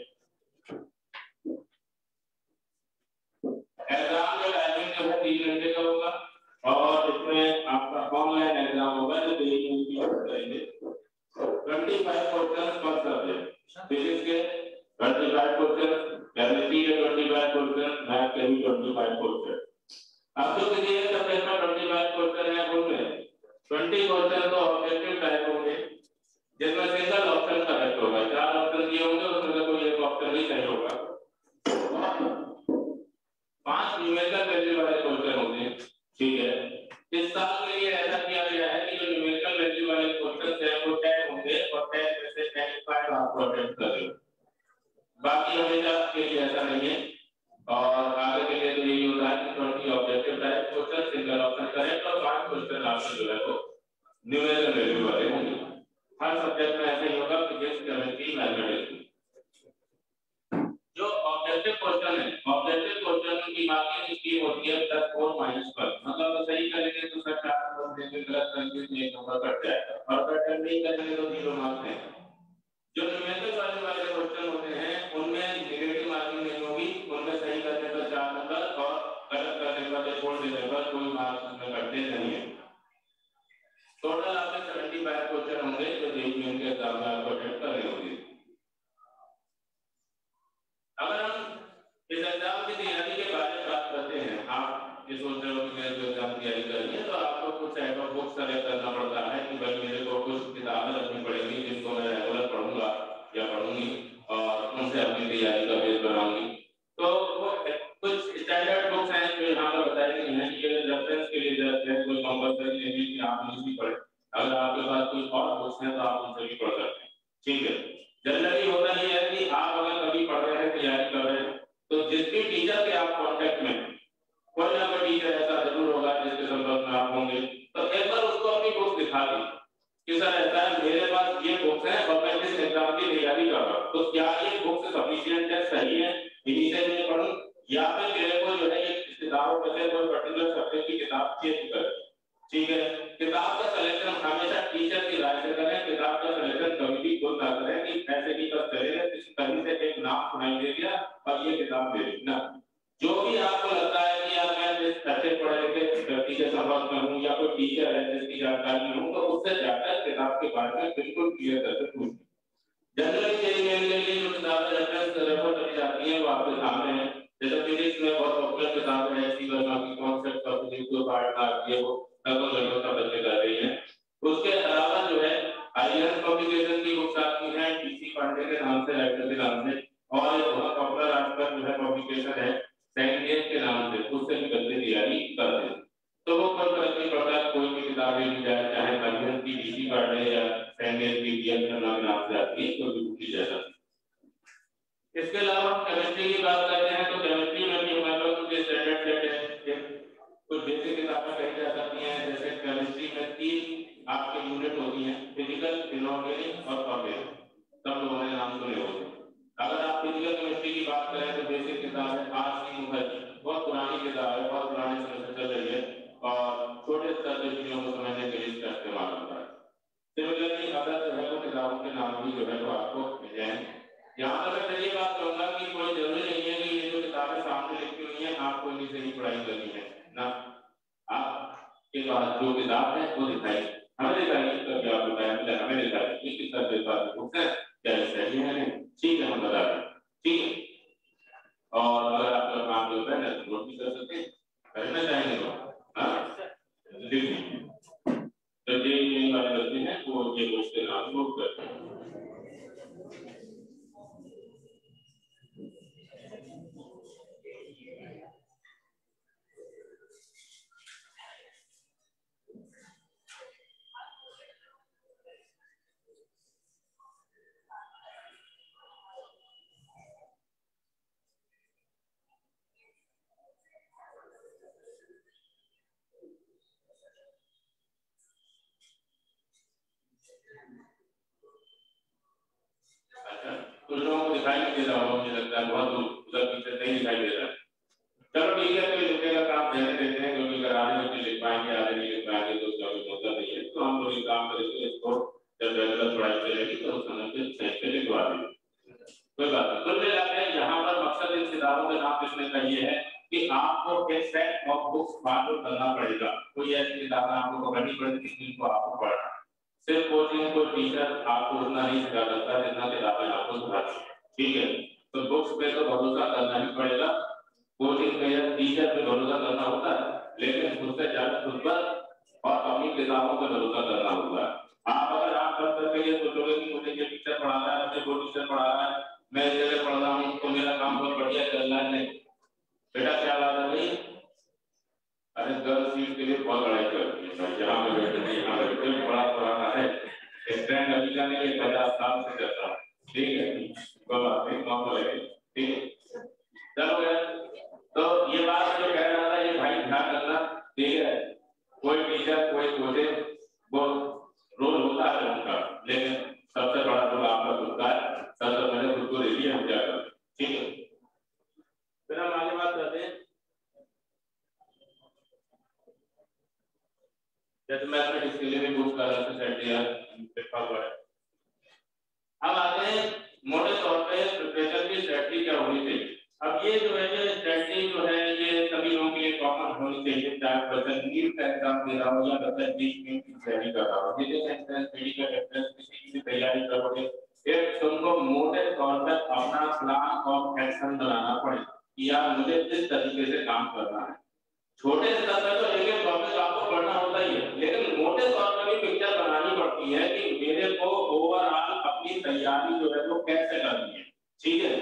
एग्जाम का टाइमिंग जो है 3 घंटे का होगा और इसमें आपका ऑनलाइन एग्जाम होगा जो JEE की करेंगे। 25 क्वेश्चन पर सब्जेक्ट, फिजिक्स के 25 क्वेश्चन, केमिस्ट्री के 25 क्वेश्चन, मैथ के भी 25 क्वेश्चन। अब तो किसी एक सब्जेक्ट में 25 क्वेश्चन जिसमें सिंगल ऑप्शन करेक्ट होगा। 4 ऑप्शन दिए होंगे उसमें से कोई एक ऑप्शन भी सही होगा। 5 न्यूमेरिकल वैल्यू वाले क्वेश्चन होते हैं, ठीक है। इस साल के लिए ऐसा किया गया है कि जो न्यूमेरिकल वैल्यू वाले क्वेश्चन हैं वो 10 होंगे और 10 में से 95 आपको अटेम्प्ट करने होंगे। बाकी हमेशा के लिए ऐसा नहीं है और आगे के लिए तो यही होता है कि 20 objective type question, single option correct और 5 क्वेश्चन आपके जो है वो न्यूमेरिकल वैल्यू वाले होंगे। हर सब्जेक्ट में ऐसा ही होगा, फिजिक्स, केमिस्ट्री, मैथमेटिक्स। जो ऑब्जेक्टिव क्वेश्चन है, ऑब्जेक्टिव क्वेश्चन की मार्किंग स्कीम होती है +4 -1, मतलब सही करेंगे तो सर 4 नंबर देंगे, गलत करेंगे तो 1 नंबर कट जाएगा और अगर अटेम्प्ट नहीं करेंगे तो 0 मार्क्स है। जो न्यूमेरिकल वाले क्वेश्चन होते हैं उनमें नेगेटिव मार्किंग नहीं होगी, उनमें सही करने पर 4 नंबर और गलत करने पर या छोड़ देने पर कोई मार्क्स उसमें कटते नहीं है। टोटल आपके 75 क्वेश्चन होंगे जो जेईई के एग्जाम में आपको अटेम्प्ट करने होंगे। अगर हम इस एग्जाम की तैयारी के बारे में बात करते हैं, आप ये सोच रहे हो कि मेरे को एग्जाम की तैयारी करनी है तो आपको कुछ टाइप ऑफ बुक सेलेक्ट करना पड़ता है कि भाई मेरे को कुछ किताबें रखनी पड़ेंगी जिनको मैं रेगुलर पढ़ूंगा या पढ़ूंगी और उनसे अपनी तैयारी का बेस बनाऊंगी। तो वो कुछ स्टैंडर्ड बुक्स हैं जो यहाँ पर बताई गई हैं, ये रेफरेंस के लिए जस्ट है, कोई कंपल्सरी नहीं है कि आप इसी पढ़ें। अगर आपके पास कोई और बुक्स हैं तो आप उनसे भी पढ़ सकते हैं, ठीक है। जनरली होता ये है कि आप अगर कभी पढ़ रहे हैं, तैयारी कर रहे हैं तो जिस भी टीचर के आप कांटेक्ट में, कोई ना कोई टीचर ऐसा जरूर होगा जिसके संपर्क में आप होंगे, तो एक बार उसको अपनी बुक दिखा दी कि सर ऐसा है मेरे पास ये बुक्स हैं और मैं इस एग्जाम की तैयारी कर रहा हूँ, तो क्या ये बुक्स सफिशिएंट है, सही है, इन्हीं से मैं पढ़ूं या फिर मेरे को जो है ये किताबों में से कोई पर्टिकुलर सब्जेक्ट की किताब चेंज करें, ठीक है। किताब का सिलेक्शन हमेशा टीचर की राय से करें, किताब का सिलेक्शन कभी भी खुद ना करें कि ऐसे ही बस चलेगा, कहीं से एक नाम सुनाई दे दिया और ये किताब दे दी ना। जो भी आपको लगता है कि यार मैं जिस अच्छे पढ़े लिखे व्यक्ति के संपर्क में हूँ या कोई टीचर है जिसकी जानकारी में हूँ तो उससे जाकर किताब के बारे में बिल्कुल क्लियर करके पूछें। जनरली ये जो किताबें रेफर करी जाती हैं वो आपके सामने है, जैसे फिजिक्स में बहुत पॉपुलर किताब है ऐसी वर्मा की कॉन्सेप्ट ऑफ फिजिक्स जो पार्ट का ये वो लगभग लगभग सब बच्चे कर रही हैं। उसके अलावा जो है आईएएस पब्लिकेशन की बुक्स आती हैं डीसी पांडे के नाम से, राइटर के नाम से, और एक बहुत पॉपुलर आजकल जो है पब्लिकेशन है सैंडियस के नाम से, उससे भी बच्चे तैयारी करते हैं। तो वो कोई फर्क नहीं पड़ता, कोई भी किताब ली जाए, चाहे आईएएस की डीसी पांडे या सैंडियस की डीएम के नाम से आती है, कोई भी बुक ली जा सकती है। इसके अलावा केमिस्ट्री की बात करते हैं तो केमिस्ट्री में भी हमारे पास कुछ स्टैंडर्ड सेट है, कुछ बेसिक किताबें कही जा सकती हैं। जैसे केमिस्ट्री में 3 आपके यूनिट होती हैं, फिजिकल, इनऑर्गेनिक और ऑर्गेनिक, सब लोगों ने नाम सुने होंगे। अगर आप फिजिकल केमिस्ट्री की बात करें तो बेसिक किताब है आरसी मुखर्जी, बहुत पुरानी किताब है, बहुत पुराने समय से चल रही है और छोटे स्तर के चीजों को समझने के लिए इसका इस्तेमाल होता है। सिमिलरली अदर जो है वो किताबों के नाम भी जो है वो आपको मिल जाएंगे। यहाँ पर मैं ये बात कहूंगा कि कोई जरूरी नहीं है कि ये जो किताबें सामने लिखी हुई हैं आपको इन्हीं से ही पढ़ाई करनी है ना। आपके पास जो किताब है वो दिखाई, हमें दिखाई कभी आप बताएं, हमें दिखाई कि किस तरह के पास बुक्स है, क्या सही है नहीं, ठीक है हम बता दें, ठीक है। और अगर आपका काम जो है ना नोट भी कर सकते हैं, करना चाहेंगे तो हाँ लिखिए। तो ये वाले बच्चे हैं वो ये उसके नाम नोट करते हैं। कुछ लोगों को दिखाई नहीं दे रहा होगा, मुझे लगता है बहुत दूर उधर पीछे नहीं दिखाई दे रहा है। चलो ठीक है, तो लिखने का काम रहने देते हैं क्योंकि अगर आधे बच्चे लिख पाएंगे आधे नहीं लिख पाएंगे तो उसका कोई मतलब नहीं है। तो हम लोग ये काम करेंगे, इसको जब रेगुलर पढ़ाई चलेगी तो उस समय पे सही से लिखवा देंगे, कोई बात नहीं। कुल मिलाकर यहाँ पर मकसद इन किताबों के नाम लिखने का ये है कि आपको एक सेट ऑफ बुक्स फॉलो करना पड़ेगा। कोई ऐसी किताबें आपको पकड़नी पड़ेगी जिनको आपको पढ़ना है। सिर्फ कोचिंग को टीचर आपको उतना नहीं सिखा सकता जितना किताबें आपको सिखाती है, ठीक है। तो बुक्स पे तो भरोसा करना ही पड़ेगा, कोचिंग पे या टीचर पे भरोसा करना होता है, लेकिन उससे ज्यादा खुद पर और अपनी किताबों पर भरोसा करना होता है। आप अगर आप कर करके ये सोचोगे छोटी से पढ़ा रहा है, मैं इस जगह पढ़ रहा हूँ तो मेरा काम बहुत बढ़िया चल रहा है। नहीं बेटा क्या बात है भाई, अरे गर्ल सीट के लिए बहुत लड़ाई करती है, जहाँ पे बैठे यहाँ बैठे बड़ा पुराना है, स्टैंड अभी का नहीं 50 साल से चलता है, ठीक है, कोई बात नहीं, मौका लगे, ठीक है। चलो तो ये बात जो कह रहा था ये भाई ध्यान रखना, ठीक है। कोई टीचर कोई कोचे वो रोल होता है उनका, लेकिन सबसे बड़ा रोल आपका खुद का है, सबसे पहले खुद को रेडी हम क्या करें, ठीक है। फिर हम आगे बात करते हैं, जैसे मैथमेटिक्स के लिए भी बुक कर रहे हैं। अब आते हैं मोटे तौर पे प्रिपरेशन की स्ट्रेटजी क्या होनी चाहिए। अब ये जो है स्ट्रेटजी जो है ये सभी लोगों के लिए कॉमन होनी चाहिए, चाहे पर्सन नीट का एग्जाम दे रहा हो या पर्सन नीट की तैयारी कर रहा हो, जैसे एंट्रेंस मेडिकल एंट्रेंस किसी की तैयारी करोगे, एक तुमको मोटे तौर पर अपना प्लान ऑफ एक्शन बनाना पड़ेगा कि यार मुझे किस तरीके से काम करना है। छोटे स्तर पर तो एक टॉपिक आपको पढ़ना होता ही है, लेकिन मोटे तौर पर भी पिक्चर बनानी पड़ती है कि मेरे को ओवरऑल अपनी तैयारी जो है वो कैसे करनी है, ठीक है।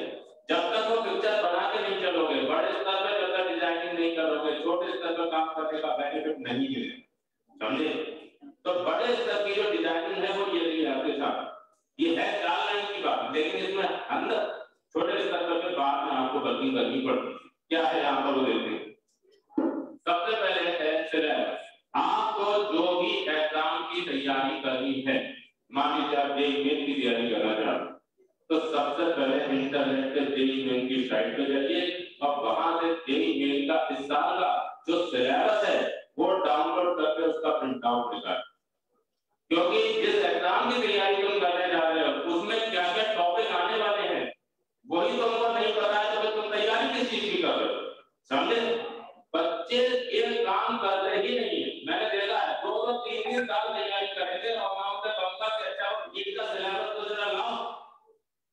जब तक वो पिक्चर बना के नहीं चलोगे, बड़े स्तर पर जब तक डिजाइनिंग नहीं करोगे, छोटे स्तर पर काम करने का बेनिफिट नहीं मिलेगा, समझे। तो बड़े स्तर की जो डिजाइनिंग है वो ये नहीं है आपके साथ, ये है 4 लाइन की बात, लेकिन इसमें अंदर छोटे स्तर पर बाद में आपको वर्किंग करनी पड़ती है। क्या है यहाँ पर वो देखते हैं। सबसे पहले है सिलेबस। आपको जो भी एग्जाम की तैयारी करनी है, मान लीजिए आप जेईई मेन की तैयारी करना चाहते हैं, तो सबसे पहले इंटरनेट पे जेईई मेन की साइट पे जाइए और वहां से जेईई मेन का इस साल का जो सिलेबस है वो डाउनलोड करके उसका प्रिंट आउट निकालें, क्योंकि जिस एग्जाम की तैयारी तुम करने जा रहे हो उसमें क्या क्या टॉपिक आने वाले हैं वही तुमको नहीं पता है, तो तुम तैयारी किस चीज की कर रहे हो, समझे। बच्चे ये काम कर रहे ही नहीं है, मैंने देखा है 2-3 साल तैयारी करेंगे और वहां पे बंदा से अच्छा नीट का सिलेबस तो जरा लाओ,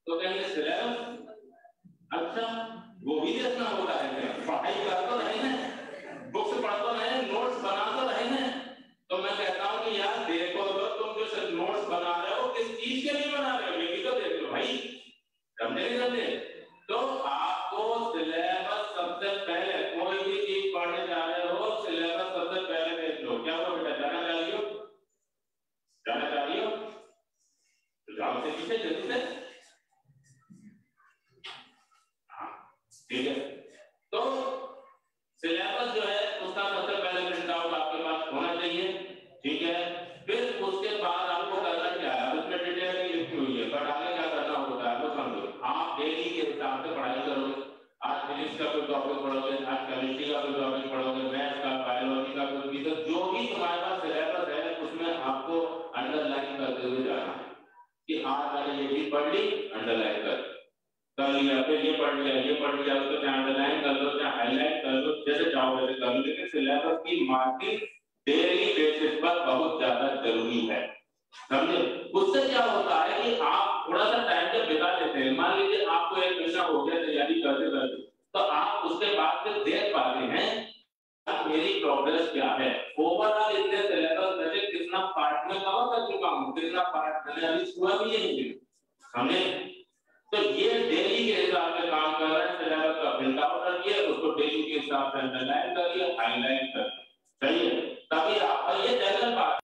तो कहेंगे सिलेबस अच्छा वो भी देखना होता है, पढ़ाई कर तो रहे हैं, बुक्स पढ़ तो रहे हैं, नोट्स बना तो रहे हैं। तो मैं कहता हूँ कि यार देखो तो तुम जो सिर्फ नोट्स बना रहे हो किस चीज के लिए बना रहे हो ये भी तो देख लो भाई, समझे नहीं समझे। तो आपको सिलेबस सबसे पहले कोई भी चीज पढ़ने जा रहे हो सिलेबस सबसे पहले देख लो। क्या वो बेटा जाना चाह रही हो तो जाओ से पीछे जल्दी से, ठीक है। तो सिलेबस जो है उसका सबसे पहले प्रिंट आउट आपके पास होना चाहिए, ठीक है। फिर उसके बाद आपको करना क्या है, उसमें डिटेल लिखी हुई है, बट आगे क्या करना होता है वो समझो। आप डेली के हिसाब से पढ़ाई करोगे, आज फिजिक्स का कोई टॉपिक पढ़ोगे, आज केमिस्ट्री का कोई टॉपिक पढ़ोगे, मैथ्स का, बायोलॉजी का कोई भी, तो जो भी तुम्हारे पास सिलेबस है उसमें आपको अंडरलाइन करते हुए जाना है कि आज मैंने ये भी पढ़ ली, अंडरलाइन कर लिया, फिर ये पढ़ लिया तो चाहे अंडरलाइन कर लो चाहे हाईलाइट कर लो, जैसे चाहो वैसे कर लो, लेकिन सिलेबस की मार्किंग डेली बेसिस पर बहुत ज्यादा जरूरी है, समझे। उससे क्या होता है कि आप थोड़ा सा टाइम जब बिता लेते हैं, मान लीजिए आपको एक महीना हो गया तैयारी करते करते, तो आप उसके बाद फिर देख पाते हैं मेरी प्रोग्रेस क्या है, ओवरऑल इतने सिलेबस में से कितना पार्ट में कवर कर चुका हूँ, कितना पार्ट मैंने अभी छुआ भी नहीं, समझे। तो ये डेली के हिसाब से काम कर रहे हैं, सिलेबस का प्रिंट आउट करिए, उसको डेली के हिसाब से अंडरलाइन करिए, हाईलाइट करिए, सही है। तभी आपका ये जनरल बात